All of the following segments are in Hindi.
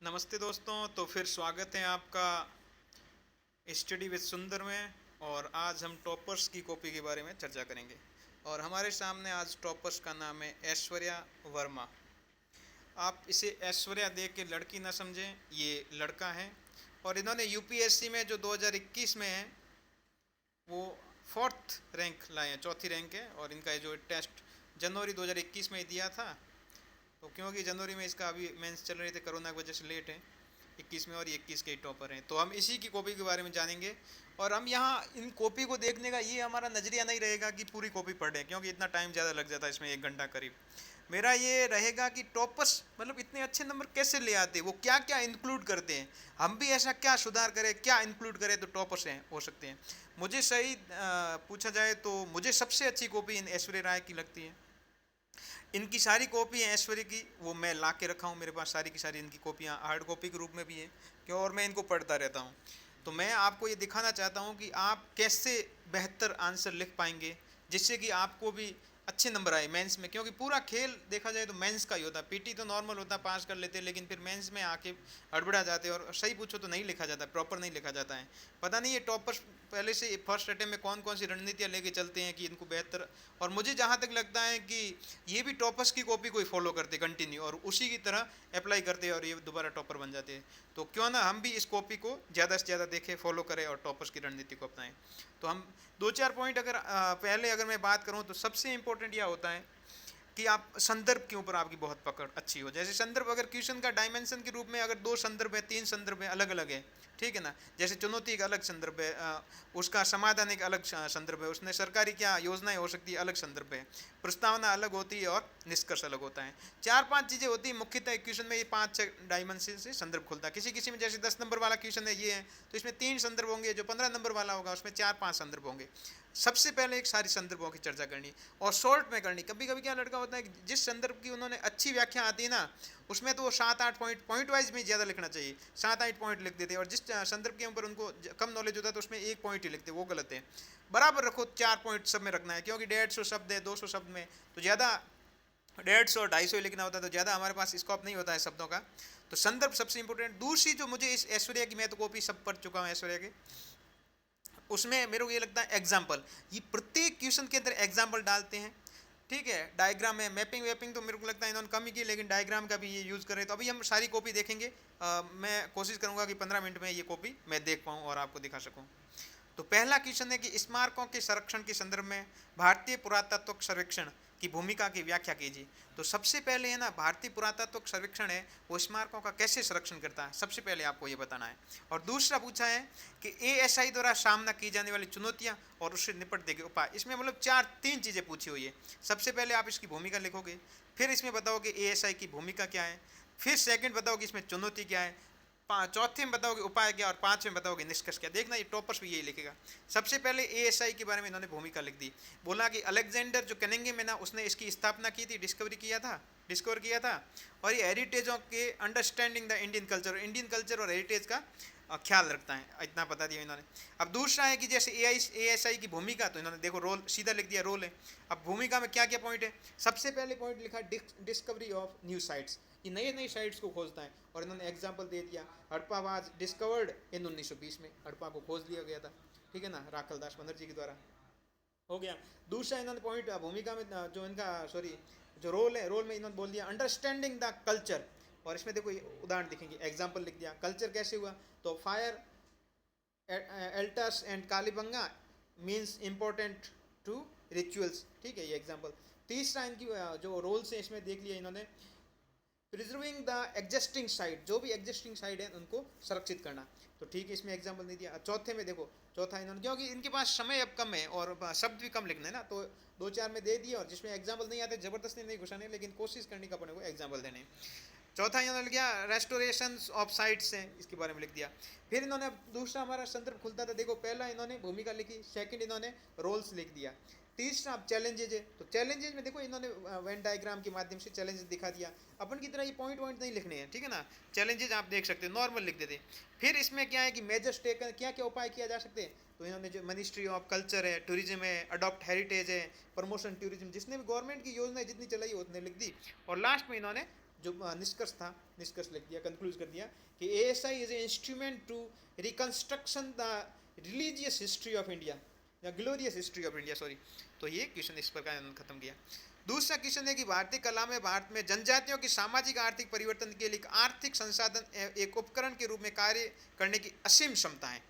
नमस्ते दोस्तों। तो फिर स्वागत है आपका स्टडी विद सुंदर में। और आज हम टॉपर्स की कॉपी के बारे में चर्चा करेंगे। और हमारे सामने आज टॉपर्स का नाम है ऐश्वर्या वर्मा। आप इसे ऐश्वर्या देख के लड़की ना समझें, ये लड़का है। और इन्होंने यूपीएससी में जो 2021 में है वो फोर्थ रैंक लाए हैं, चौथी रैंक है। और इनका जो टेस्ट जनवरी 2021 में ही दिया था। तो क्योंकि जनवरी में इसका अभी मेंस चल रहे थे, कोरोना की वजह से लेट है 21 में, और ये 21 के ही टॉपर हैं। तो हम इसी की कॉपी के बारे में जानेंगे। और हम यहाँ इन कॉपी को देखने का ये हमारा नज़रिया नहीं रहेगा कि पूरी कॉपी पढ़ रहे हैं, क्योंकि इतना टाइम ज़्यादा लग जाता है इसमें, 1 घंटा करीब। मेरा ये रहेगा कि टॉपर्स मतलब इतने अच्छे नंबर कैसे ले आते हैं, वो क्या क्या इंक्लूड करते हैं, हम भी ऐसा क्या सुधार करें, क्या इंक्लूड करें तो टॉपर्स हैं हो सकते हैं। मुझे सही पूछा जाए तो मुझे सबसे अच्छी कॉपी इन ऐश्वर्या राय की लगती है। इनकी सारी कॉपी है ऐश्वर्या की, वो मैं ला के रखा हूँ मेरे पास, सारी की सारी इनकी कॉपियाँ हार्ड कॉपी के रूप में भी है क्यों, और मैं इनको पढ़ता रहता हूँ। तो मैं आपको ये दिखाना चाहता हूँ कि आप कैसे बेहतर आंसर लिख पाएंगे, जिससे कि आपको भी अच्छे नंबर आए मेंस में। क्योंकि पूरा खेल देखा जाए तो मेंस का ही होता है। पीटी तो नॉर्मल होता है, पास कर लेते हैं, लेकिन फिर मेंस में आके हड़बड़ा जाते हैं और सही पूछो तो नहीं लिखा जाता, प्रॉपर नहीं लिखा जाता है। पता नहीं ये टॉपर्स पहले से फर्स्ट अटेम्प्ट में कौन कौन सी रणनीतियाँ लेके चलते हैं कि इनको बेहतर। और मुझे जहाँ तक लगता है कि ये भी टॉपर्स की कॉपी को ही फॉलो करते कंटिन्यू, और उसी की तरह अप्लाई करते हैं और ये दोबारा टॉपर बन जाते हैं। तो क्यों ना हम भी इस कॉपी को ज़्यादा से ज़्यादा देखें, फॉलो करें और टॉपर्स की रणनीति को अपनाएं। तो हम दो चार पॉइंट अगर पहले अगर मैं बात करूं तो सबसे इंपॉर्टेंट यह होता है कि आप संदर्भ के ऊपर आपकी बहुत पकड़ अच्छी हो। जैसे संदर्भ अगर क्वेश्चन का डायमेंशन के रूप में अगर 2 संदर्भ है, 3 संदर्भ है, अलग अलग है, ठीक है ना। जैसे चुनौती का अलग संदर्भ है, उसका समाधान एक अलग संदर्भ है, उसने सरकारी क्या योजनाएं हो सकती है अलग संदर्भ है, प्रस्तावना अलग होती है और निष्कर्ष अलग होता है। 4-5 चीज़ें होती है मुख्यतः क्वेश्चन में, ये 5-6 डायमेंशन से संदर्भ खुलता है। किसी किसी में जैसे 10 नंबर वाला क्वेश्चन है ये है तो इसमें 3 संदर्भ होंगे, जो 15 नंबर वाला होगा उसमें 4-5 संदर्भ होंगे। सबसे पहले एक सारी संदर्भों की चर्चा करनी और शॉर्ट में करनी। कभी कभी क्या लड़का होता है कि जिस संदर्भ की उन्होंने अच्छी व्याख्या आती है ना, उसमें तो वो 7-8 पॉइंट वाइज में ज़्यादा लिखना चाहिए, 7-8 पॉइंट लिख देते हैं। और जिस संदर्भ के ऊपर उनको कम नॉलेज होता है तो उसमें 1 पॉइंट ही लिखते हैं, वो गलत है। बराबर रखो, 4 पॉइंट सब में रखना है, क्योंकि 150 शब्द है, 200 शब्द में तो ज़्यादा 150-250 लिखना होता है, तो ज़्यादा हमारे पास स्कोप नहीं होता है शब्दों का। तो संदर्भ सबसे इंपॉर्टेंट। दूसरी जो मुझे इस ऐश्वर्या की, मैं तो कॉपी सब पढ़ चुका हूँ ऐश्वर्या के, उसमें मेरे को ये लगता है एग्जाम्पल, ये प्रत्येक क्वेश्चन के अंदर एग्जाम्पल डालते हैं, ठीक है। डायग्राम है, मैपिंग वेपिंग तो मेरे को लगता है इन्होंने कम ही की, लेकिन डायग्राम का भी ये यूज़ करें। तो अभी हम सारी कॉपी देखेंगे। मैं कोशिश करूंगा कि 15 मिनट में ये कॉपी मैं देख पाऊँ और आपको दिखा सकूँ। तो पहला क्वेश्चन है कि स्मारकों के संरक्षण के संदर्भ में भारतीय पुरातत्व सर्वेक्षण की भूमिका की व्याख्या कीजिए। तो सबसे पहले है ना, भारतीय पुरातत्व सर्वेक्षण है वो स्मारकों का कैसे संरक्षण करता है, सबसे पहले आपको ये बताना है। और दूसरा पूछा है कि एएसआई द्वारा सामना की जाने वाली चुनौतियां और उससे निपटने के उपाय। इसमें मतलब 3 चीज़ें पूछी हुई है। सबसे पहले आप इसकी भूमिका लिखोगे, फिर इसमें बताओ कि एएसआई की भूमिका क्या है, फिर सेकंड बताओ कि इसमें चुनौती क्या है, चौथे में बताओगे उपाय क्या, और 5वें में बताओगे निष्कर्ष क्या। देखना ये टॉपर्स भी यही लिखेगा। सबसे पहले एएसआई के बारे में इन्होंने भूमिका लिख दी। बोला कि अलेक्जेंडर जो कनिंघम है ना, उसने इसकी स्थापना की थी, डिस्कवर किया था। और ये हेरिटेजों के अंडरस्टैंडिंग द इंडियन कल्चर और हेरिटेज का ख्याल रखता है, इतना बता दिया इन्होंने। अब दूसरा है कि जैसे एएसआई की भूमिका, तो इन्होंने देखो रोल सीधा लिख दिया, रोल है। अब भूमिका में क्या क्या पॉइंट है, सबसे पहले पॉइंट लिखा डिस्कवरी ऑफ न्यू साइट्स, ये नए नए साइट्स को खोजता है। और इन्होंने एग्जाम्पल दे दिया, हड़प्पा वाज डिस्कवर्ड इन 1920 में, हड़प्पा को खोज लिया गया था, ठीक है ना, राखल दास बनर्जी के द्वारा, हो गया। दूसरा इन्होंने पॉइंट भूमिका में जो इनका सॉरी जो रोल है, रोल में इन्होंने बोल दिया अंडरस्टैंडिंग द कल्चर। और इसमें देखो उदाहरण दिखेंगे, एग्जाम्पल लिख दिया, कल्चर कैसे हुआ, तो fire altars and Kalibangan means important to rituals, ठीक है, ये एग्जाम्पल। तीसरा इनकी जो रोल्स है इसमें देख लिया इन्होंने, प्रिजर्विंग द एग्जिस्टिंग साइट, जो भी एग्जिस्टिंग साइट है उनको संरक्षित करना, तो ठीक है, इसमें एग्जाम्पल नहीं दिया। चौथे में देखो, चौथा इन्होंने, क्योंकि इनके पास समय अब कम है और शब्द भी कम लिखना है ना, तो 2-4 में दे दिया, और जिसमें एग्जाम्पल नहीं आते जबरदस्ती नहीं घुसाने, लेकिन कोशिश करनी का अपने को एग्जाम्पल देने। चौथा इन्होंने लिख दिया रेस्टोरेशन ऑफ साइट्स हैं, इसके बारे में लिख दिया। फिर इन्होंने दूसरा हमारा संदर्भ खुलता था, देखो पहला इन्होंने भूमिका लिखी, सेकंड इन्होंने रोल्स लिख दिया, तीसरा अब चैलेंजेज है। तो चैलेंजेज में देखो इन्होंने वेन डायग्राम के माध्यम से चैलेंजेस दिखा दिया। अपन की तरह ये पॉइंट नहीं लिखने हैं, ठीक है ना, चैलेंजेज आप देख सकते हैं, नॉर्मल लिख देते। फिर इसमें क्या है कि मेजर्स टेकन, क्या क्या उपाय किया जा सकते हैं, तो इन्होंने जो मिनिस्ट्री ऑफ कल्चर है, टूरिज्म है, अडॉप्ट हेरिटेज है, प्रमोशन टूरिज्म, जिसने भी गवर्नमेंट की योजना जितनी चलाई है उतने लिख दी। और लास्ट में इन्होंने जो निष्कर्ष लिख दिया, कंक्लूज कर दिया कि ASI is a instrument to reconstruction the religious history of India या glorious history of India, sorry. तो ये क्वेश्चन इस प्रकार इन्होंने खत्म किया। दूसरा क्वेश्चन है कि भारतीय कला में भारत में जनजातियों की सामाजिक आर्थिक परिवर्तन के लिए आर्थिक संसाधन एक उपकरण के रूप में कार्य करने की असीम क्षमता है।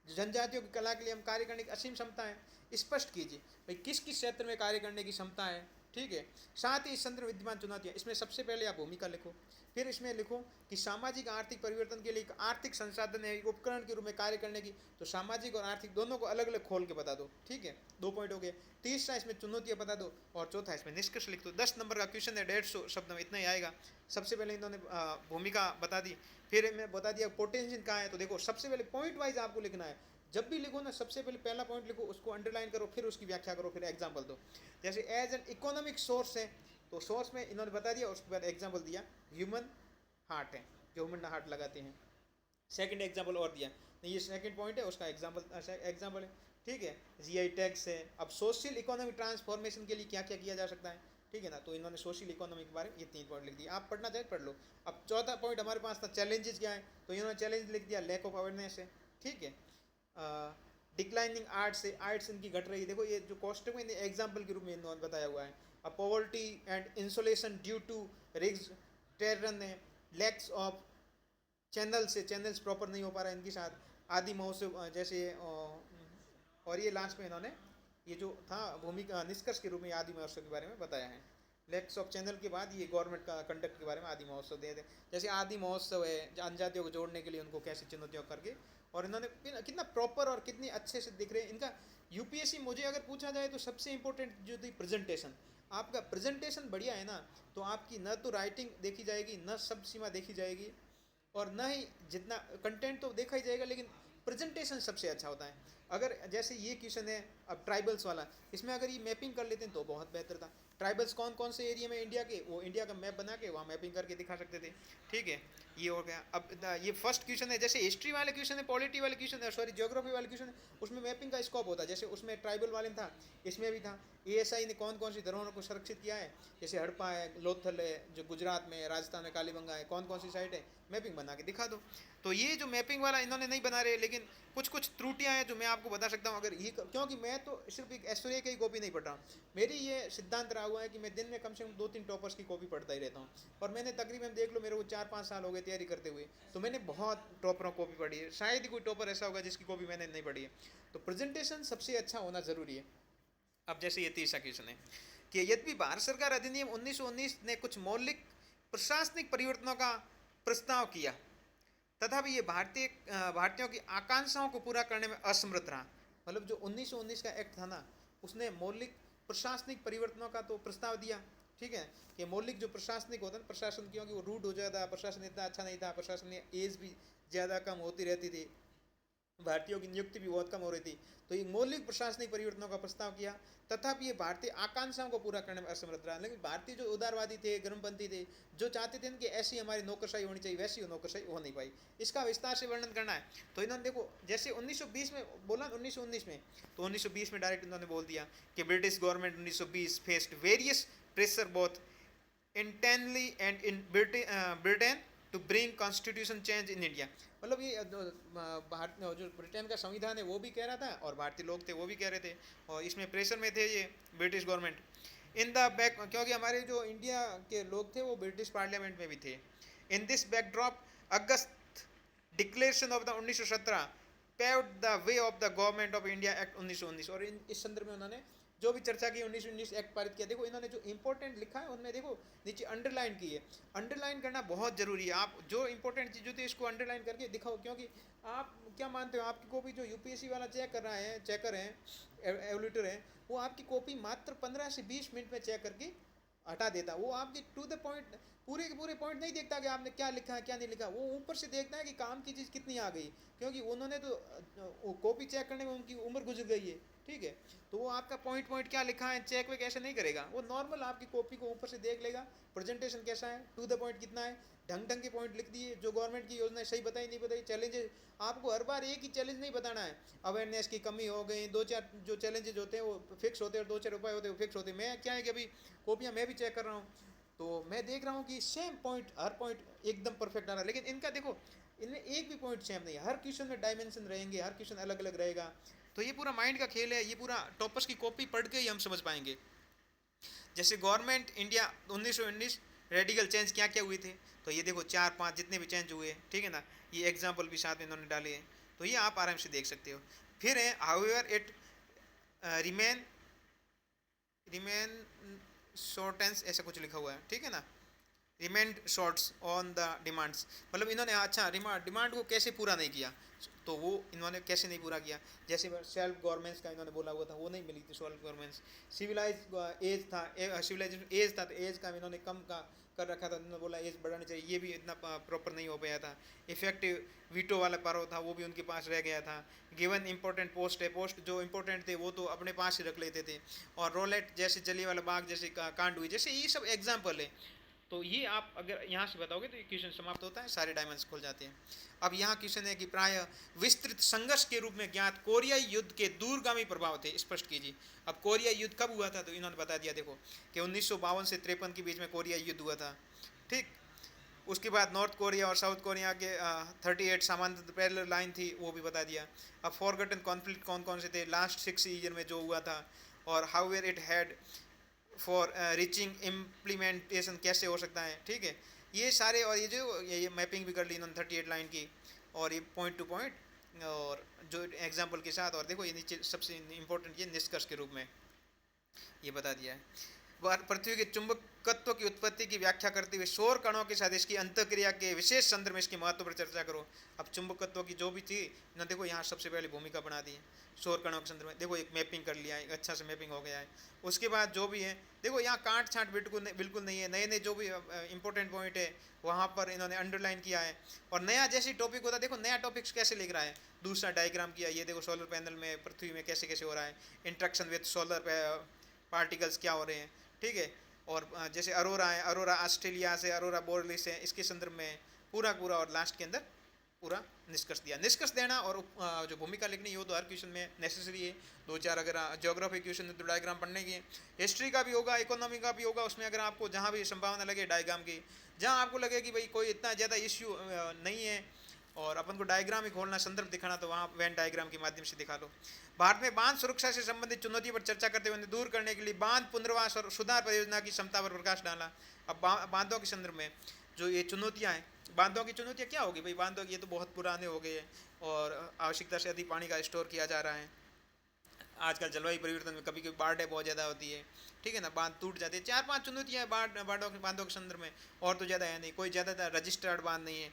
जनजातियों की कला के लिए हम कार्य करने की असीम क्षमता है, स्पष्ट कीजिए भाई किस किस क्षेत्र में कार्य करने की क्षमता है, ठीक है। साथ ही इस संदर्भ विद्यमान चुनौतियाँ, इसमें सबसे पहले आप भूमिका लिखो, फिर इसमें लिखो कि सामाजिक आर्थिक परिवर्तन के लिए एक आर्थिक संसाधन है, एक उपकरण के रूप में कार्य करने की। तो सामाजिक और आर्थिक दोनों को अलग अलग खोल के बता दो, ठीक है। 2 पॉइंट हो गए। तीसरा इसमें चुनौतियाँ बता दो और चौथा इसमें निष्कर्ष लिख दो। 10 नंबर का क्वेश्चन है, 150 शब्द में इतना ही आएगा। सबसे पहले इन्होंने भूमिका बता दी, फिर मैं बता दिया पोटेंशियल कहाँ है। तो देखो सबसे पहले पॉइंट वाइज आपको लिखना है, जब भी लिखो ना सबसे पहले पहला पॉइंट लिखो, उसको अंडरलाइन करो, फिर उसकी व्याख्या करो, फिर एग्जाम्पल दो। जैसे एज एन इकोनॉमिक सोर्स है, तो सोर्स में इन्होंने बता दिया, उसके बाद एग्जाम्पल दिया ह्यूमन हार्ट है, जो ह्यूमन हार्ट लगाते हैं। सेकंड एग्जाम्पल और दिया, नहीं ये सेकंड पॉइंट है, उसका एग्जाम्पल है, ठीक है। GI टैक्स है। अब सोशल इकोनॉमिक ट्रांसफॉर्मेशन के लिए क्या क्या किया जा सकता है, ठीक है ना। तो इन्होंने सोशल इकोनॉमी के बारे में ये 3 पॉइंट लिख दिए। आप पढ़ना चाहे पढ़ लो। अब चौथा पॉइंट हमारे पास था चैलेंजेस क्या है, तो इन्होंने चैलेंज लिख दिया लैक ऑफ अवेयरनेस है, ठीक है। डिक्लाइनिंग आर्ट्स है, आर्ट्स इनकी घट रही है। देखो ये जो कॉस्ट में एग्जाम्पल के रूप में इन्होंने बताया हुआ है। अब poverty and insolation due to rigs terrain है, लैक्स ऑफ चैनल्स प्रॉपर नहीं हो पा रहा है इनके साथ, आदि महोत्सव जैसे। और ये लास्ट में इन्होंने ये जो था भूमिका निष्कर्ष के रूप में आदि महोत्सव के बारे में बताया है। लैक्स ऑफ चैनल के बाद ये गवर्नमेंट का कंडक्ट के बारे में आदि महोत्सव दे दे। जैसे आदि महोत्सव है, जनजातियों को जोड़ने के लिए उनको कैसे चुनौतियों करके, और इन्होंने कितना प्रॉपर और कितनी अच्छे से दिख रहे हैं इनका। UPSC मुझे अगर पूछा जाए तो सबसे इंपॉर्टेंट जो थी प्रेजेंटेशन, आपका प्रेजेंटेशन बढ़िया है ना, तो आपकी न तो राइटिंग देखी जाएगी, न शब्द सीमा देखी जाएगी, और न ही जितना कंटेंट तो देखा ही जाएगा, लेकिन प्रेजेंटेशन सबसे अच्छा होता है। अगर जैसे ये क्वेश्चन है अब ट्राइबल्स वाला, इसमें अगर ये मैपिंग कर लेते हैं तो बहुत बेहतर था। ट्राइबल्स कौन कौन से एरिया में इंडिया के, वो इंडिया का मैप बना के वहाँ मैपिंग करके दिखा सकते थे, ठीक है। ये हो गया। अब ये फर्स्ट क्वेश्चन है, जैसे हिस्ट्री वाले क्वेश्चन है, पॉलिटी वाले क्वेश्चन है, सॉरी ज्योग्राफी वाले क्वेश्चन है, उसमें मैपिंग का स्कोप होता है। जैसे उसमें ट्राइबल वाले में था, इसमें भी था। ASI ने कौन कौन सी धरोहरों को संरक्षित किया है, जैसे हड़प्पा है, लोथल है जो गुजरात में, राजस्थान में कालीबंगा है, कौन कौन सी साइट है, मैपिंग बना के दिखा दो। तो ये जो मैपिंग वाला इन्होंने नहीं बना रहे, लेकिन कुछ कुछ त्रुटियां हैं जो मैं आपको बता सकता हूँ। अगर ये क्योंकि मैं तो सिर्फ एक ऐश्वर्य की कॉपी नहीं पढ़ रहा हूँ, मेरी ये सिद्धांत रहा हुआ है कि मैं दिन में कम से कम 2-3 टॉपर्स की कॉपी पढ़ता ही रहता हूँ। और मैंने तकरीबन देख लो मेरे को 4-5 साल हो गए तैयारी करते हुए, तो मैंने बहुत टॉपरों कॉपी पढ़ी है। शायद ही कोई टॉपर ऐसा होगा जिसकी कॉपी मैंने नहीं पढ़ी है। तो प्रेजेंटेशन सबसे अच्छा होना ज़रूरी है। अब जैसे ये तीसरा क्वेश्चन है कि यद्यपि भारत सरकार अधिनियम 1919 ने कुछ मौलिक प्रशासनिक परिवर्तनों का प्रस्ताव किया, तथापि ये भारतीयों की आकांक्षाओं को पूरा करने में असमर्थ रहा। मतलब जो 1919 का एक्ट था ना, उसने मौलिक प्रशासनिक परिवर्तनों का तो प्रस्ताव दिया, ठीक है, कि मौलिक जो प्रशासनिक होता है, प्रशासन क्योंकि वो रूट हो जाता, प्रशासन इतना अच्छा नहीं था, प्रशासन में एज भी ज़्यादा कम होती रहती थी, भारतीयों की नियुक्ति भी बहुत कम हो रही थी। तो ये मौलिक प्रशासनिक परिवर्तनों का प्रस्ताव किया, तथापि ये भारतीय आकांक्षाओं को पूरा करने में असमर्थ रहा। लेकिन भारतीय जो उदारवादी थे, गर्मपंथी थे, जो चाहते थे कि ऐसी हमारी नौकरशाही होनी चाहिए, वैसी नौकरशाही हो नहीं पाई। इसका विस्तार से वर्णन करना है तो इन्होंने देखो, जैसे 1920 में बोला, 1919 में, तो 1920 में डायरेक्ट इन्होंने बोल दिया कि British government 1920 faced various pressure both internally and in Britain to bring constitution change in India. मतलब ये भारत जो ब्रिटेन का संविधान है वो भी कह रहा था, और भारतीय लोग थे वो भी कह रहे थे, और इसमें प्रेशर में थे ये British government in the back, क्योंकि हमारे जो इंडिया के लोग थे वो ब्रिटिश पार्लियामेंट में भी थे। In this backdrop August declaration of the 1917 paved the way of the government of India act 1919। और इस संदर्भ में उन्होंने जो भी चर्चा की, 1919 एक्ट पारित किया। देखो इन्होंने जो इंपॉर्टेंट लिखा है उनमें देखो नीचे अंडरलाइन की है। अंडरलाइन करना बहुत ज़रूरी है। आप जो इंपॉर्टेंट चीज़ होती है इसको अंडरलाइन करके दिखाओ, क्योंकि आप क्या मानते हो, आपकी कॉपी जो UPSC वाला चेक कर रहा है, चेकर हैं, एवल्यूटर हैं, वो आपकी कॉपी मात्र 15 से 20 मिनट में चेक करके हटा देता। वो आपकी टू द पॉइंट पूरे के पूरे पॉइंट नहीं देखता कि आपने क्या लिखा है क्या नहीं लिखा, वो ऊपर से देखता है कि काम की चीज़ कितनी आ गई, क्योंकि उन्होंने तो कॉपी चेक करने में उनकी उम्र गुजर गई है, ठीक है। तो वो आपका पॉइंट क्या लिखा है चेक वे कैसे नहीं करेगा, वो नॉर्मल आपकी कॉपी को ऊपर से देख लेगा, प्रेजेंटेशन कैसा है, टू द पॉइंट कितना है, ढंग के पॉइंट लिख दिए, जो गवर्नमेंट की योजना सही बताई नहीं बताई, चैलेंजेस आपको हर बार एक ही चैलेंज नहीं बताना है। अवेयरनेस की कमी हो गई, 2-4 जो चैलेंजेस होते हैं वो फिक्स होते हैं, और 2-4 उपाय होते हैं वो फिक्स होते हैं। मैं क्या है कि अभी कॉपियाँ मैं भी चेक कर रहा हूँ, तो मैं देख रहा हूँ कि सेम पॉइंट, हर पॉइंट एकदम परफेक्ट आ रहा है, लेकिन इनका देखो, इनमें एक भी पॉइंट सेम नहीं है, हर क्वेश्चन में डायमेंशन रहेंगे, हर क्वेश्चन अलग अलग रहेगा। तो ये पूरा माइंड का खेल है, ये पूरा टॉपर्स की कॉपी पढ़ के ही हम समझ पाएंगे। जैसे गवर्नमेंट इंडिया 1919 रेडिकल चेंज क्या क्या हुए थे, तो ये देखो 4-5 जितने भी चेंज हुए, ठीक है ना, ये एग्जाम्पल भी साथ में इन्होंने डाले हैं, तो ये आप आराम से देख सकते हो। फिर है हाउएवर इट रिमेन रिमेन शॉर्टेंस, ऐसा कुछ लिखा हुआ है, ठीक है ना, remained shorts on the demands, मतलब इन्होंने अच्छा डिमांड को कैसे पूरा नहीं किया, तो वो इन्होंने कैसे नहीं पूरा किया। जैसे सेल्फ गवर्नमेंट्स का इन्होंने बोला हुआ था, वो नहीं मिली थी सेल्फ गवर्नमेंट्स। सिविलाइज एज था, सिविलाइजेशन एज था, तो एज का इन्होंने कम का कर रखा था, इन्होंने बोला एज बढ़ानी चाहिए, ये भी इतना प्रॉपर नहीं हो पाया था। इफेक्टिव वीटो वाला पावर था, वो भी उनके पास रह गया था। गिवन इंपॉर्टेंट पोस्ट है, पोस्ट जो इंपॉर्टेंट थे वो तो अपने पास ही रख लेते थे। और रोलेट जैसे जलियांवाला बाग जैसे कांड हुई, जैसे ये सब एग्जाम्पल है। तो ये आप अगर यहाँ से बताओगे तो ये क्वेश्चन समाप्त होता है, सारे डायमेंशन खुल जाते हैं। अब यहाँ क्वेश्चन है कि प्राय विस्तृत संघर्ष के रूप में ज्ञात कोरियाई युद्ध के दूरगामी प्रभाव थे, स्पष्ट कीजिए। अब कोरियाई युद्ध कब हुआ था, तो इन्होंने बता दिया, देखो कि 1952 से 53 के बीच में कोरियाई युद्ध हुआ था, ठीक। उसके बाद नॉर्थ कोरिया और साउथ कोरिया के 38 समांतर पैरेलल लाइन थी, वो भी बता दिया। अब फॉरगटन कॉन्फ्लिक्ट कौन कौन से थे लास्ट 6 ईयर में जो हुआ था, और how it had for reaching implementation कैसे हो सकता है, ठीक है, ये सारे। और ये मैपिंग भी कर ली इन्होंने 38 लाइन की, और ये पॉइंट टू पॉइंट और जो एग्जाम्पल के साथ। और देखो ये नीचे सबसे इम्पोर्टेंट ये निष्कर्ष के रूप में ये बता दिया है। पृथ्वी के चुंबकत्व की उत्पत्ति की व्याख्या करते हुए सौर कणों के साथ इसकी अंतःक्रिया के विशेष संदर्भ में इसके महत्व पर चर्चा करो। अब चुंबकत्व की जो भी थी ना, देखो यहाँ सबसे पहले भूमिका बना दी है सौर कणों के संदर्भ में। देखो एक मैपिंग कर लिया है, एक अच्छा से मैपिंग हो गया है। उसके बाद जो भी है, देखो यहाँ काट छाट बिल्कुल नहीं है, नए नए जो भी इंपॉर्टेंट पॉइंट है वहाँ पर इन्होंने अंडरलाइन किया है। और नया जैसे टॉपिक होता है, देखो नया टॉपिक कैसे लिख रहा है, दूसरा डायग्राम किया, ये देखो सोलर पैनल में पृथ्वी में कैसे कैसे हो रहा है, इंट्रैक्शन विद सोलर पार्टिकल्स क्या हो रहे हैं, ठीक है। और जैसे अरोरा है, अरोरा ऑस्ट्रेलिया से, अरोरा बोरलिस है, इसके संदर्भ में पूरा पूरा, और लास्ट के अंदर पूरा निष्कर्ष दिया। निष्कर्ष देना और जो भूमिका लिखनी है वो तो हर क्वेश्चन में नेसेसरी है। 2-4 अगर ज्योग्राफी क्वेश्चन है तो डायग्राम पढ़ने की है, हिस्ट्री का भी होगा, इकोनॉमी का भी होगा, उसमें अगर आपको जहाँ भी संभावना लगे डायग्राम की, जहाँ आपको लगे कि भाई कोई इतना ज़्यादा इश्यू नहीं है और अपन को डायग्राम ही खोलना, संदर्भ दिखाना, तो वहाँ वैन डायग्राम के माध्यम से दिखा लो। भारत में बांध सुरक्षा से संबंधित चुनौती पर चर्चा करते हुए दूर करने के लिए बांध पुनर्वास और सुधार परियोजना की क्षमता पर प्रकाश डाला। अब बांधों के संदर्भ में जो ये चुनौतियाँ हैं, बांधों की चुनौतियाँ क्या होगी भाई, बांधों की ये तो बहुत पुराने हो गए हैं और आवश्यकता से अधिक पानी का स्टोर किया जा रहा है। आजकल जलवायु परिवर्तन में कभी कभी बाढ़ बहुत ज़्यादा होती है, ठीक है ना, बांध टूट जाते हैं। 4-5 चुनौतियाँ हैं बांधों के संदर्भ में, और तो ज़्यादा है नहीं, कोई ज़्यादा रजिस्टर्ड बांध नहीं है,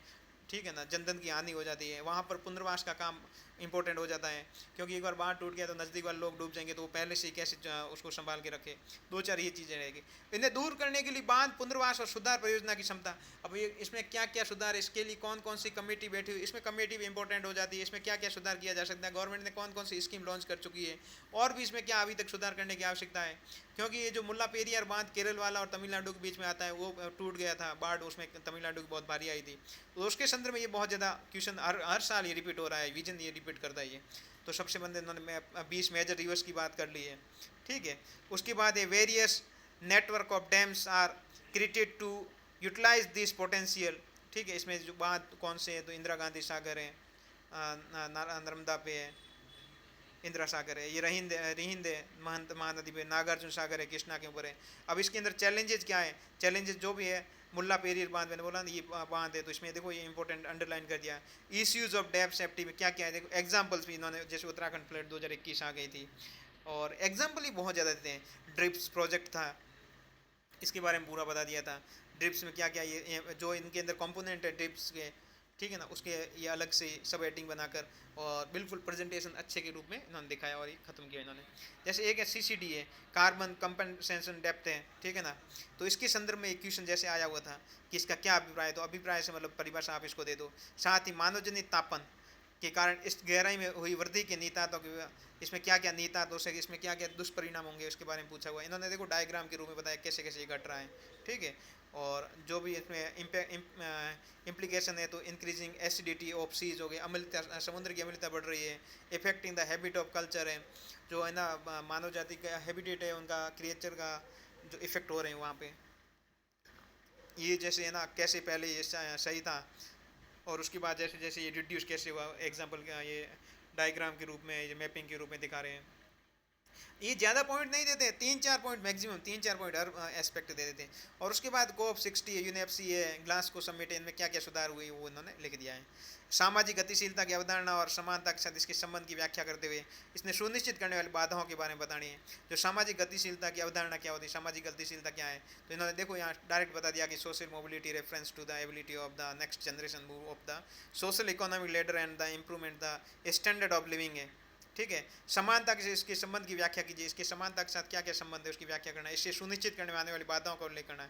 ठीक है ना। जनधन की हानि हो जाती है, वहाँ पर पुनर्वास का काम इंपॉर्टेंट हो जाता है, क्योंकि एक बार बाढ़ टूट गया तो नज़दीक वाले लोग डूब जाएंगे, तो वो पहले से ही कैसे उसको संभाल के रखे। 2-4 ये चीज़ें रहेगी। इन्हें दूर करने के लिए बांध पुनर्वास और सुधार परियोजना की क्षमता। अब ये इसमें क्या क्या सुधार, इसके लिए कौन कौन सी कमेटी बैठी हुई, इसमें कमेटी भी इंपॉर्टेंट हो जाती है, इसमें क्या क्या सुधार किया जा सकता है, गवर्नमेंट ने कौन कौन सी स्कीम लॉन्च कर चुकी है, और भी इसमें क्या अभी तक सुधार करने की आवश्यकता है। क्योंकि ये जो मुल्ला पेरियार बांध केरल वाला और तमिलनाडु के बीच में आता है, वो टूट गया था, बाढ़ उसमें तमिलनाडु की बहुत भारी आई थी, तो उसके संदर्भ में ये बहुत ज़्यादा क्वेश्चन हर साल ये रिपीट हो रहा है, विजन ये रिपीट करता है ये। तो सबसे बंदे इन्होंने 20 मेजर रिवर्स की बात कर ली है, ठीक है। उसके बाद ये various network of dams are created to utilize this potential, ठीक है। इसमें जो बात कौन से है, तो इंदिरा गांधी सागर है, नर्मदा पे है, इंदिरा सागर है, ये रिहिंद है, महंत महानदी पे, नागार्जुन सागर है, कृष्णा के ऊपर है। अब इसके अंदर चैलेंजेस क्या है, चैलेंजेस जो भी है, मुल्ला पेरियर बांध, मैंने बोला ना ये बांध है, तो इसमें देखो ये इंपॉर्टेंट अंडरलाइन कर दिया। इश्यूज ऑफ डैम सेफ्टी में क्या क्या है, देखो एग्जाम्पल्स भी इन्होंने, जैसे उत्तराखंड फ्लड 2021 आ गई थी, और एग्जाम्पल ही बहुत ज़्यादा देते हैं। ड्रिप्स प्रोजेक्ट था, इसके बारे में पूरा बता दिया था। ड्रिप्स में क्या क्या ये जो इनके अंदर कंपोनेंट है ड्रिप्स के, ठीक है ना, उसके ये अलग से सब एडिंग बनाकर और बिल्कुल प्रेजेंटेशन अच्छे के रूप में इन्होंने दिखाया और ये ख़त्म किया इन्होंने। जैसे एक है CCD है, कार्बन कंपनसेशन डेप्थ है, ठीक है ना, तो इसके संदर्भ में एक क्वेश्चन जैसे आया हुआ था कि इसका क्या अभिप्राय है, तो अभिप्राय से मतलब परिभाषा आप इसको दे दो। साथ ही मानवजनित तापन के कारण इस गहराई में हुई वृद्धि के निहितार्थों के, इसमें क्या क्या निहितार्थ हो सके, इसमें क्या क्या दुष्परिणाम होंगे, उसके बारे में पूछा हुआ है। इन्होंने देखो डायग्राम के रूप में बताया कैसे कैसे ये घट रहा है, ठीक है। और जो भी इसमें इम्प्लीकेशन है, तो इंक्रीजिंग एसिडिटी ऑफ सीज हो गए, अम्लता, समुद्र की अम्लता बढ़ रही है, affecting the habit of culture है, जो है ना मानव जाति का हैबिटेट है, उनका क्रिएचर का जो इफेक्ट हो रहे हैं वहाँ पे। ये जैसे है ना कैसे पहले ये सही था, और उसके बाद जैसे जैसे ये रिड्यूस कैसे हुआ, एग्जाम्पल क्या ये डायग्राम के रूप में, ये मैपिंग के रूप में दिखा रहे हैं। ये ज़्यादा पॉइंट नहीं देते, 3-4 पॉइंट मैक्सिमम, 3-4 पॉइंट हर एस्पेक्ट दे देते हैं। और उसके बाद कोप 60 है, यूनेपसी है, ग्लास को समिट है, इनमें क्या क्या सुधार हुए वो इन्होंने लिख दिया है। सामाजिक गतिशीलता की अवधारणा और समानता के साथ इसके संबंध की व्याख्या करते हुए इसने सुनिश्चित करने वाली बाधाओं के बारे में बतानी है। जो सामाजिक गतिशीलता की अवधारणा क्या होती है, सामाजिक गतिशीलता क्या है, तो इन्होंने देखो यहाँ डायरेक्ट बता दिया कि social mobility reference to the ability of the next generation move of the social economic ladder and the improvement the standard of living है। ठीक है, समानता के इसके संबंध की व्याख्या कीजिए, इसके समानता के साथ क्या क्या संबंध है उसकी व्याख्या करना है, इससे सुनिश्चित करने में आने वाली बाधाओं का उल्लेख करना है।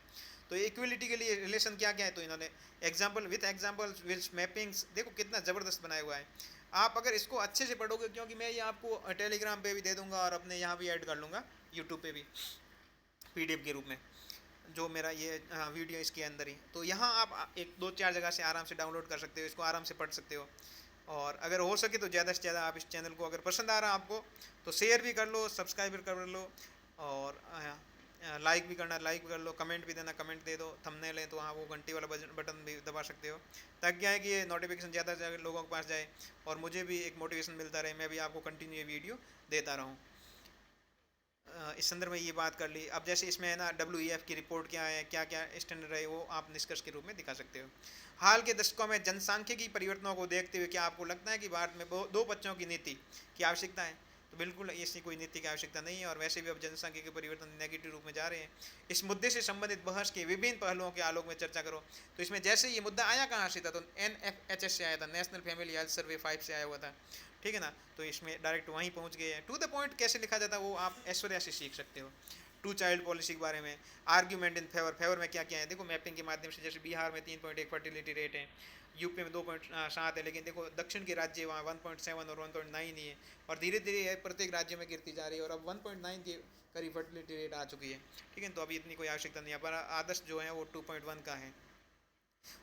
तो इक्वलिटी के लिए रिलेशन क्या क्या है, तो इन्होंने example with example with mappings, देखो कितना ज़बरदस्त बनाया हुआ है। आप अगर इसको अच्छे से पढ़ोगे, क्योंकि मैं ये आपको टेलीग्राम पे भी दे दूंगा और अपने यहाँ भी ऐड कर लूँगा, यूट्यूब पे भी PDF के रूप में, जो मेरा ये वीडियो इसके अंदर ही, तो यहाँ आप 1-2-4 जगह से आराम से डाउनलोड कर सकते हो, इसको आराम से पढ़ सकते हो। और अगर हो सके तो ज़्यादा से ज़्यादा आप इस चैनल को, अगर पसंद आ रहा है आपको, तो शेयर भी कर लो, सब्सक्राइब भी कर लो, और लाइक भी करना, लाइक भी कर लो, कमेंट भी देना, कमेंट दे दो, थंबनेल है तो हाँ वो घंटी वाला बटन भी दबा सकते हो, ताकि क्या है कि ये नोटिफिकेशन ज़्यादा से ज़्यादा लोगों के पास जाए और मुझे भी एक मोटिवेशन मिलता रहे, मैं भी आपको कंटिन्यू ये वीडियो देता रहूँ। इस संदर्भ में ये बात कर ली। अब जैसे इसमें है ना WEF की रिपोर्ट क्या है, क्या क्या स्टैंडर्ड है, वो आप निष्कर्ष के रूप में दिखा सकते हो। हाल के दशकों में जनसांख्यिकी परिवर्तनों को देखते हुए क्या आपको लगता है कि भारत में 2 बच्चों की नीति की आवश्यकता है? तो बिल्कुल ऐसी कोई नीति की आवश्यकता नहीं है, और वैसे भी अब जनसांख्यिकी परिवर्तन नेगेटिव रूप में जा रहे हैं। इस मुद्दे से संबंधित बहस के विभिन्न पहलुओं के आलोक में चर्चा करो। तो इसमें जैसे ये मुद्दा आया कहाँ से था, तो NFHS से आया था, नेशनल फैमिली हेल्थ सर्वे 5 से आया हुआ था, ठीक है ना। तो इसमें डायरेक्ट वहीं पहुंच गए हैं। टू द पॉइंट कैसे लिखा जाता है वो आप ऐश्वर्या से सीख सकते हो। 2 चाइल्ड पॉलिसी के बारे में, आर्ग्यूमेंट इन फेवर, फेवर में क्या क्या है, देखो मैपिंग के माध्यम से, जैसे बिहार में 3.1 फर्टिलिटी रेट है, यूपी में 2.7 है, लेकिन देखो दक्षिण के राज्य वहाँ 1.7 और 1.9 ही है, और धीरे धीरे प्रत्येक राज्य में गिरती जा रही है, और अब 1.9 के करीब फर्टिलिटी रेट आ चुकी है, ठीक है। तो अभी इतनी कोई आवश्यकता नहीं है, पर आदर्श जो है वो 2.1 का है।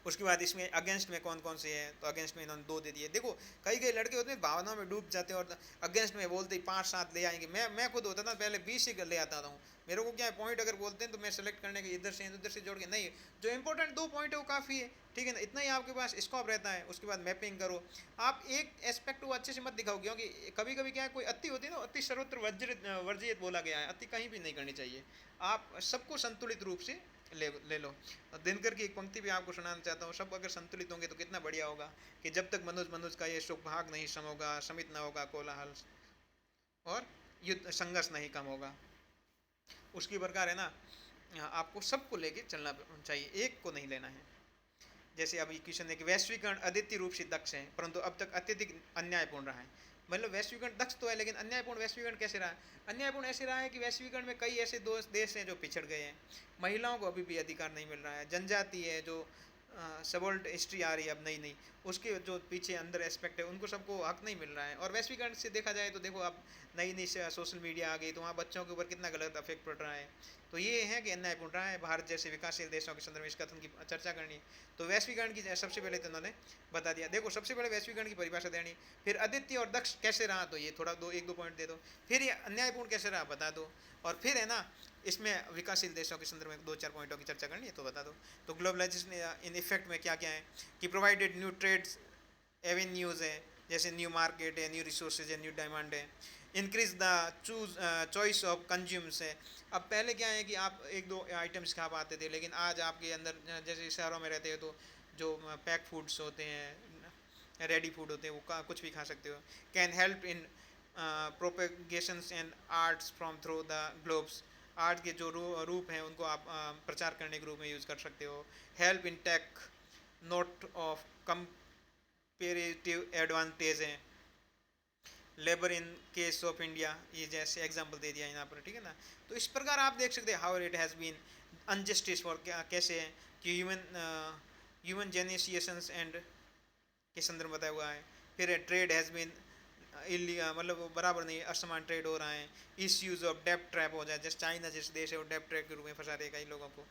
उसके बाद इसमें अगेंस्ट में कौन कौन से हैं, तो अगेंस्ट में इन्होंने 2 दे दिए। देखो कई कई लड़के होते हैं भावनाओं में डूब जाते हैं और अगेंस्ट में बोलते ही 5-7 ले आएंगे। मैं खुद होता था पहले 20 ही ले आता हूँ। मेरे को क्या है, पॉइंट अगर बोलते हैं तो मैं सेलेक्ट करने के इधर से उधर से जोड़ के नहीं, जो इंपॉर्टेंट 2 पॉइंट है वो काफ़ी है, ठीक है ना, इतना ही आपके पास स्कोप रहता है। उसके बाद मैपिंग करो, आप एक एस्पेक्ट को अच्छे से मत दिखाओ, क्योंकि कभी कभी क्या है, कोई अति होती है ना, अति सर्वत्र वर्जित बोला गया है, अति कहीं भी नहीं करनी चाहिए। आप सबको संतुलित रूप से ले लो। दिनकर की एक पंक्ति भी आपको सुनाना चाहता हूँ, सब अगर संतुलित होंगे तो कितना बढ़िया होगा, कि जब तक मनुष्य का ये सुख भाग नहीं सम होगा, समित न होगा कोलाहल, और युद्ध संघर्ष नहीं कम होगा। उसकी प्रकार है ना, आपको सबको लेके चलना चाहिए, एक को नहीं लेना है। जैसे अभी क्वेश्चन है कि वैश्वीकरण अद्वितीय रूप से दक्ष है, परंतु अब तक अत्यधिक अन्यायपूर्ण रहा है। मतलब वैश्वीकरण दक्ष तो है, लेकिन अन्यायपूर्ण वैश्वीकरण कैसे रहा है? अन्यायपूर्ण ऐसे रहा है कि वैश्वीकरण में कई ऐसे देश हैं जो पिछड़ गए हैं, महिलाओं को अभी भी अधिकार नहीं मिल रहा है, जनजाति है जो सबोल्ट हिस्ट्री आ रही है अब नई नई, उसके जो पीछे अंदर एस्पेक्ट है उनको सबको हक नहीं मिल रहा है। और वैश्वीकरण से देखा जाए तो देखो अब नई नई सोशल मीडिया आ गई, तो वहाँ बच्चों के ऊपर कितना गलत इफेक्ट पड़ रहा है। तो ये है कि अन्यायपूर्ण रहा है। भारत जैसे विकासशील देशों के संदर्भ में इस कथन की चर्चा करनी है। तो वैश्वीकरण की सबसे पहले तो उन्होंने बता दिया। देखो सबसे पहले वैश्वीकरण की परिभाषा देनी, फिर अद्वितीय और दक्ष कैसे रहा, तो ये थोड़ा 1-2 पॉइंट दे दो, फिर ये अन्यायपूर्ण कैसे रहा बता दो, और फिर है ना इसमें विकासशील देशों के संदर्भ में 2-4 पॉइंटों की चर्चा करनी है तो बता दो। तो ग्लोबलाइजेशन इन इफेक्ट में क्या क्या है, कि प्रोवाइडेड न्यू ट्रेड्स एवेन्यूज है, जैसे न्यू मार्केट है, न्यू रिसोर्सेज है, न्यू डिमांड है, increase the choice of consumes है। अब पहले क्या है कि आप 1-2 आइटम्स खा पाते थे, लेकिन आज आपके अंदर जैसे शहरों में रहते हो तो जो पैक फूड्स होते हैं, रेडी फूड होते हैं, वो कुछ भी खा सकते हो। Can help in propagations and arts from through the globes, art के जो रूप हैं उनको आप प्रचार करने के रूप में यूज़ कर सकते हो। Help in tech, note of comparative advantage है, labour in case of India, ये जैसे एग्जांपल दे दिया यहाँ पर, ठीक है ना। तो इस प्रकार आप देख सकते हैं how it has been injustice for, कैसे है कि ह्यूमन जेनेसिएशंस एंड के संदर्भ बताया हुआ है। फिर ट्रेड हैज़ बीन मतलब बराबर नहीं, असमान ट्रेड हो रहा है। इस यूज़ ऑफ डेप्ट ट्रैप हो जाए, जैसे चाइना जैसे देश है वो डेप्ट ट्रैप के रूप में फंसा रहे कई लोगों को,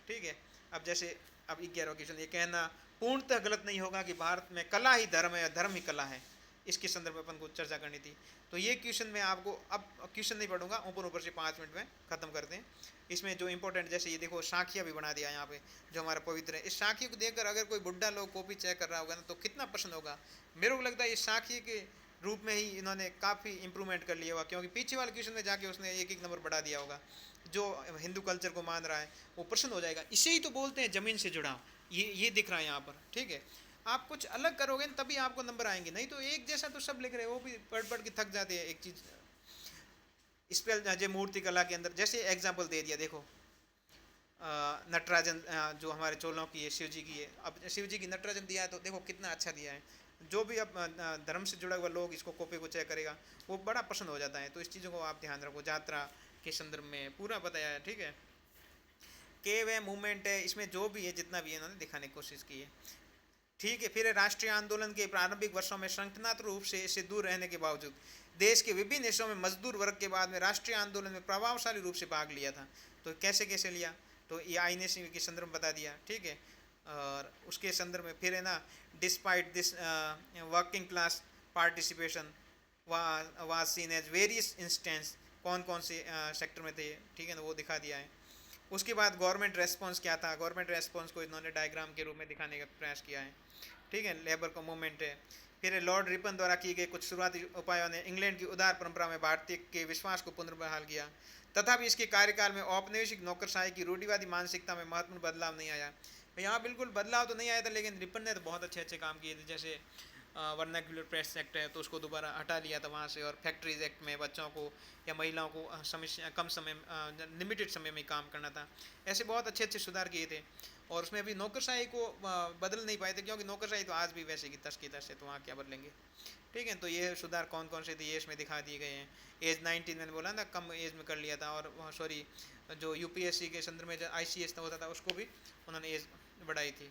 ठीक है। अब जैसे अब 11वां क्वेश्चन, ये कहना पूर्णतः गलत नहीं होगा कि भारत में कला ही धर्म है, धर्म ही कला है। इसके संदर्भ में अपन को चर्चा करनी थी। तो ये क्वेश्चन मैं आपको अब क्वेश्चन नहीं पढ़ूंगा, ऊपर ऊपर से 5 मिनट में खत्म करते हैं। इसमें जो इंपॉर्टेंट, जैसे ये देखो साखिया भी बना दिया यहाँ पे जो हमारा पवित्र है। इस साखी को देखकर अगर कोई बुढ़ा लोग कॉपी चेक कर रहा होगा ना तो कितना पसंद होगा। मेरे को लगता है इस साखी के रूप में ही इन्होंने काफ़ी इंप्रूवमेंट कर लिया होगा, क्योंकि पीछे वाले क्वेश्चन में जाके उसने एक एक नंबर बढ़ा दिया होगा। जो हिंदू कल्चर को मान रहा है वो प्रसन्न हो जाएगा। इसे ही तो बोलते हैं जमीन से जुड़ाव। ये दिख रहा है यहाँ पर, ठीक है। आप कुछ अलग करोगे तभी आपको नंबर आएंगे, नहीं तो एक जैसा तो सब लिख रहे हैं, वो भी पढ़ पढ़ के थक जाते हैं एक चीज़। इस पर जो मूर्ति कला के अंदर जैसे एग्जाम्पल दे दिया, देखो नटराजन जो हमारे चोलों की है, शिव जी की है। अब शिव जी की नटराजन दिया है तो देखो कितना अच्छा दिया है। जो भी अब धर्म से जुड़ा हुआ लोग इसको कॉपी को चेक करेगा वो बड़ा पसंद हो जाता है। तो इस चीज़ों को आप ध्यान रखो। यात्रा के संदर्भ में पूरा बताया है, ठीक है। के वे मूवमेंट है, इसमें जो भी है जितना भी है इन्होंने दिखाने की कोशिश की है, ठीक है। फिर राष्ट्रीय आंदोलन के प्रारंभिक वर्षों में संगठनात्मक रूप से इससे दूर रहने के बावजूद देश के विभिन्न हिस्सों में मजदूर वर्ग के बाद में राष्ट्रीय आंदोलन में प्रभावशाली रूप से भाग लिया था। तो कैसे कैसे लिया, तो ये आईने सिंह के संदर्भ में बता दिया, ठीक है। और उसके संदर्भ में फिर है ना, despite this working class participation was seen as various instance, कौन कौन से सेक्टर में थे, ठीक है ना, वो दिखा दिया है। उसके बाद गवर्नमेंट रेस्पॉन्स क्या था, गवर्नमेंट रेस्पॉन्स को इन्होंने डायग्राम के रूप में दिखाने का प्रयास किया है, ठीक है। लेबर का मूवमेंट है। फिर लॉर्ड रिपन द्वारा किए गए कुछ शुरुआती उपायों ने इंग्लैंड की उदार परंपरा में भारतीय के विश्वास को पुनर्बहाल किया, तथापि इसके कार्यकाल में औपनिवेशिक नौकरशाही की रूढ़िवादी मानसिकता में महत्वपूर्ण बदलाव नहीं आया। यहाँ बिल्कुल बदलाव तो नहीं आया था, लेकिन रिपन ने तो बहुत अच्छे अच्छे काम किए थे। जैसे वर्नाक्युलर प्रेस एक्ट है तो उसको दोबारा हटा लिया था वहाँ से, और फैक्ट्रीज एक्ट में बच्चों को या महिलाओं को कम समय लिमिटेड समय में काम करना था। ऐसे बहुत अच्छे अच्छे सुधार किए थे। और उसमें अभी नौकरशाही को बदल नहीं पाए थे, क्योंकि नौकरशाही तो आज भी वैसे की तस है, तो वहाँ क्या बदलेंगे, ठीक है। तो ये सुधार कौन कौन से थे ये इसमें दिखा दिए गए हैं। एज 19 मैंने बोला ना, कम एज में कर लिया था। और सॉरी, जो यूपीएससी के संदर्भ में जो ICS होता था उसको भी उन्होंने एज बढ़ाई थी।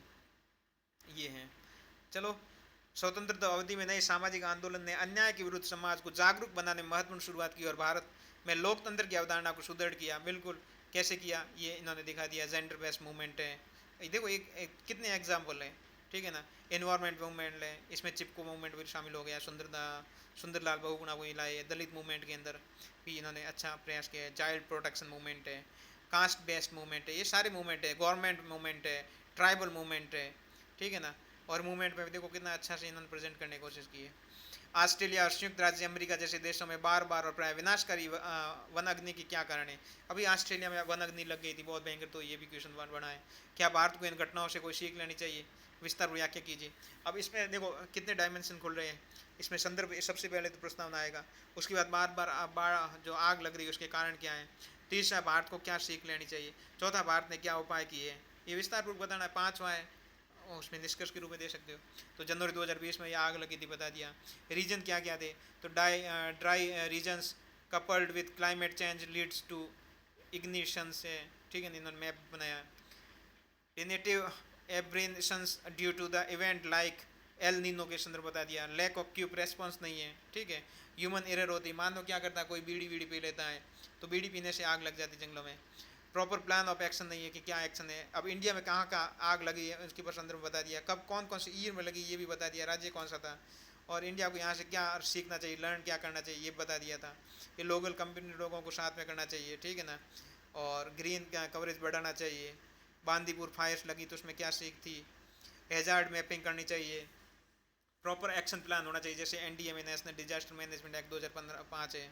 ये हैं। चलो, स्वतंत्रता अवधि में नए सामाजिक आंदोलन ने अन्याय के विरुद्ध समाज को जागरूक बनाने में महत्वपूर्ण शुरुआत की और भारत में लोकतंत्र की अवधारणा को सुदृढ़ किया। बिल्कुल कैसे किया ये इन्होंने दिखा दिया। जेंडर बेस्ड मूवमेंट है, देखो एक कितने एग्जाम्पल हैं, ठीक है ना। एनवायरमेंट मूवमेंट है, इसमें चिपको मूवमेंट भी शामिल हो गया। सुंदरलाल बहुगुणा को लाए। दलित मूवमेंट के अंदर भी इन्होंने अच्छा प्रयास किया है। चाइल्ड प्रोटेक्शन मूवमेंट है, कास्ट बेस्ड मूवमेंट है, ये सारे मूवमेंट है। गवर्नमेंट मूवमेंट है, ट्राइबल मूवमेंट है, ठीक है ना। और मूवमेंट में देखो कितना अच्छा से इन्होंने प्रेजेंट करने की कोशिश की है। ऑस्ट्रेलिया और संयुक्त राज्य अमेरिका जैसे देशों में बार बार और प्राय विनाशकारी वन अग्नि के क्या कारण है। अभी ऑस्ट्रेलिया में वन अग्नि लग गई थी बहुत भयंकर, तो ये भी क्वेश्चन बना है। क्या भारत को इन घटनाओं से कोई सीख लेनी चाहिए, विस्तार व्याख्या कीजिए। अब इसमें देखो कितने डायमेंशन खुल रहे हैं। इसमें संदर्भ सबसे पहले तो प्रस्तावना आएगा, उसके बाद बार बार जो आग लग रही है उसके कारण क्या है। तीसरा, भारत को क्या सीख लेनी चाहिए। चौथा, भारत ने क्या उपाय किए हैं, ये विस्तारपूर्वक बताना है। पाँचवा है, उसमें निष्कर्ष के रूप में दे सकते हो। तो जनवरी 2020 में ये आग लगी थी, बता दिया। रीजन क्या क्या थे, तो dry regions coupled with climate change leads to ignition से, ठीक है। इन्होंने मैप बनाया। Native aberrations due to the event like El Nino के संदर्भ बता दिया। लैक ऑफ क्यूब रेस्पॉन्स नहीं है, ठीक है। ह्यूमन एरर होती है, मान लो क्या करता है कोई बीड़ी पी लेता है तो बीड़ी पीने से आग लग जाती जंगलों में। प्रॉपर प्लान ऑफ एक्शन नहीं है कि क्या एक्शन है। अब इंडिया में कहाँ आग लगी है उसके पर संदर्भ बता दिया। कब कौन कौन सी ईयर में लगी ये भी बता दिया, राज्य कौन सा था, और इंडिया को यहाँ से क्या सीखना चाहिए, लर्न क्या करना चाहिए ये बता दिया था। कि लोकल कंपनी लोगों को साथ में करना चाहिए, ठीक है ना। और ग्रीन कवरेज बढ़ाना चाहिए। बांदीपुर फायर्स लगी तो उसमें क्या सीख थी। हैजार्ड मैपिंग करनी चाहिए। प्रॉपर एक्शन प्लान होना चाहिए, जैसे NDMA national disaster management act 2005 है,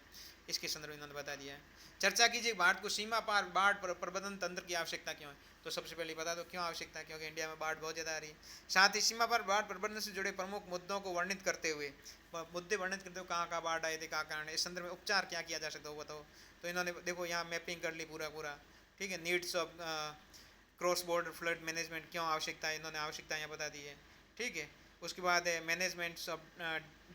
इसके संदर्भ में इन्होंने बता दिया है। चर्चा कीजिए भारत को सीमा पार बाढ़ प्रबंधन तंत्र की आवश्यकता क्यों है। तो सबसे पहले बता दो क्यों आवश्यकता है, क्योंकि इंडिया में बाढ़ बहुत ज़्यादा आ रही है। साथ ही सीमा पर बाढ़ प्रबंधन से जुड़े प्रमुख मुद्दों को वर्णित करते हुए कहाँ कहाँ बाढ़ आए थे, कहाँ कारण, इस संदर्भ में उपचार क्या किया जा सकता है वो बताओ। तो इन्होंने देखो यहाँ मैपिंग कर ली पूरा, ठीक है। Needs of cross border flood management क्यों आवश्यकता है, इन्होंने आवश्यकता यहाँ बता दी है, ठीक है। उसके बाद है मैनेजमेंट ऑफ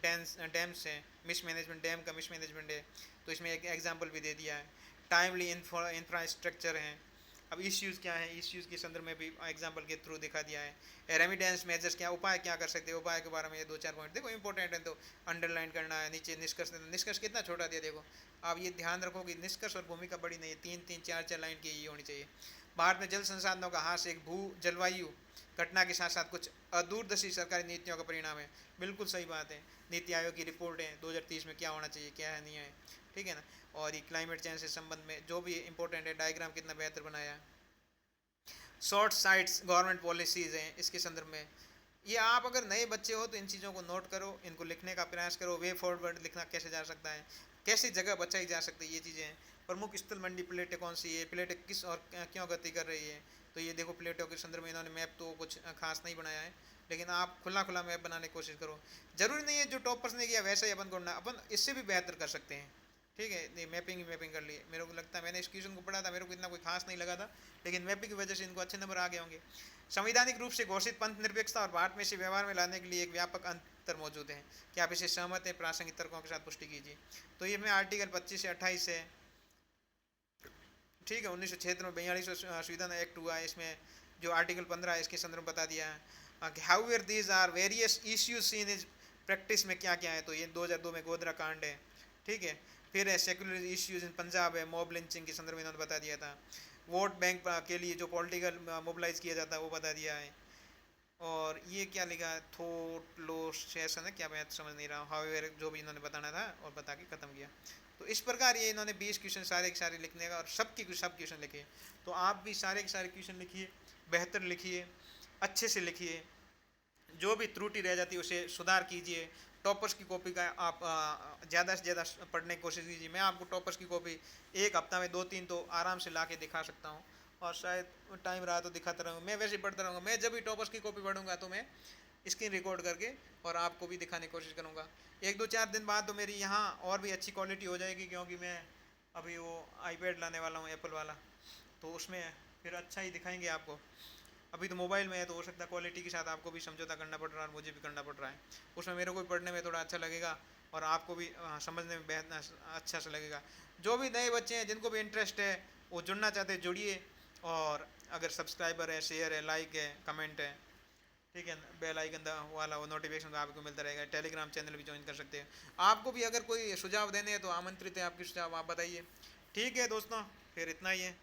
डैम्स है, मिस मैनेजमेंट, डैम का मिस मैनेजमेंट है, तो इसमें एक एग्जांपल भी दे दिया है। टाइमली इंफ्रास्ट्रक्चर है। अब इश्यूज़ क्या है, इश्यूज़ के संदर्भ में भी एग्जांपल के थ्रू दिखा दिया है। रेमिडेंस मेजर्स क्या, उपाय क्या कर सकते हैं, उपाय के बारे में ये 2-4 पॉइंट देखो इंपॉर्टेंट है, तो अंडरलाइन करना है। नीचे निष्कर्ष, निष्कर्ष कितना छोटा दिया देखो। आप ये ध्यान रखो कि निष्कर्ष और भूमिका बड़ी नहीं है, 3-3, 4-4 लाइन की ये होनी चाहिए। भारत में जल संसाधनों का ह्रास एक भू जलवायु घटना के साथ साथ कुछ अदूरदर्शी सरकारी नीतियों का परिणाम है। बिल्कुल सही बात है। नीति आयोग की रिपोर्ट है 2030 में क्या होना चाहिए, क्या है नहीं है, ठीक है ना। और ये क्लाइमेट चेंज से संबंध में जो भी इंपॉर्टेंट है, डायग्राम कितना बेहतर बनाया है। शॉर्ट साइट्स गवर्नमेंट पॉलिसीज़ हैं इसके संदर्भ में। ये आप अगर नए बच्चे हो तो इन चीज़ों को नोट करो, इनको लिखने का प्रयास करो। वे फॉरवर्ड लिखना कैसे जा सकता है, कैसी जगह बचाई जा सकती है, ये चीज़ें हैं। प्रमुख स्थल मंडी प्लेटें कौन सी है, प्लेटें किस और क्यों गति कर रही है। तो ये देखो प्लेटों के संदर्भ में इन्होंने मैप तो कुछ खास नहीं बनाया है, लेकिन आप खुला खुला मैप बनाने की कोशिश करो। जरूरी नहीं है जो टॉपर्स ने किया वैसा ही अपन को, अपन इससे भी बेहतर कर सकते हैं, ठीक है। ये मैपिंग कर लिए। मेरे को लगता है मैंने इस क्वेश्चन को पढ़ा था, मेरे को इतना कोई खास नहीं लगा था, लेकिन मैपिंग की वजह से इनको अच्छे नंबर आ गए होंगे। संवैधानिक रूप से घोषित पंथ निरपेक्षता और भारत में से व्यवहार में लाने के लिए एक व्यापक अंतर मौजूद है। क्या आप इसे सहमत हैं? प्रासंगिक तर्कों के साथ पुष्टि कीजिए। तो ये में आर्टिकल 25 से 28 है, ठीक है। 1976 में 42वां संविधान एक्ट हुआ है, इसमें जो आर्टिकल 15 है इसके संदर्भ बता दिया है। However these are various issues seen is practice में क्या क्या है। तो ये 2002 में गोधरा कांड है, ठीक है। फिर है सेक्युलर इश्यूज इन पंजाब है, मॉब लिंचिंग के संदर्भ में इन्होंने बता दिया था। वोट बैंक के लिए जो पॉलिटिकल मोबिलाइज किया जाता है वो बता दिया है। और ये क्या लिखा है, थोट लो सेशन है क्या, मैं समझ नहीं रहा हूँ। हाउएवर जो भी इन्होंने बताना था और बता के ख़त्म किया। तो इस प्रकार ये इन्होंने 20 क्वेश्चन सारे के सारे लिखने का, और सब क्वेश्चन लिखे। तो आप भी सारे के सारे क्वेश्चन लिखिए, बेहतर लिखिए, अच्छे से लिखिए। जो भी त्रुटि रह जाती है उसे सुधार कीजिए। टॉपर्स की कॉपी का आप ज़्यादा से ज़्यादा पढ़ने की कोशिश कीजिए। मैं आपको टॉपर्स की कॉपी एक हफ्ता में 2-3 तो आराम से ला के दिखा सकता हूँ, और शायद टाइम रहा तो दिखाता रहूँगा। मैं वैसे ही पढ़ता रहूँगा। मैं जब भी टॉपर्स की कॉपी पढ़ूंगा तो मैं स्क्रीन रिकॉर्ड करके और आपको भी दिखाने की कोशिश करूँगा। 1-2-4 दिन बाद तो मेरी यहाँ और भी अच्छी क्वालिटी हो जाएगी, क्योंकि मैं अभी वो iPad लाने वाला हूँ, एप्पल वाला, तो उसमें फिर अच्छा ही दिखाएंगे आपको। अभी तो मोबाइल में है तो हो सकता है क्वालिटी के साथ आपको भी समझौता करना पड़ रहा है और मुझे भी करना पड़ रहा है। उसमें मेरे को भी पढ़ने में थोड़ा अच्छा लगेगा और आपको भी समझने में बेहद अच्छा सा लगेगा। जो भी नए बच्चे हैं जिनको भी इंटरेस्ट है वो जुड़ना चाहते हैं, जुड़िए। और अगर सब्सक्राइबर है, शेयर है, लाइक है, कमेंट है, ठीक है, बेल आइकन वाला वो नोटिफिकेशन आपको मिलता रहेगा। टेलीग्राम चैनल भी ज्वाइन कर सकते हैं। आपको भी अगर कोई सुझाव देने हैं तो आमंत्रित है, आपके सुझाव आप बताइए। ठीक है दोस्तों, फिर इतना ही है।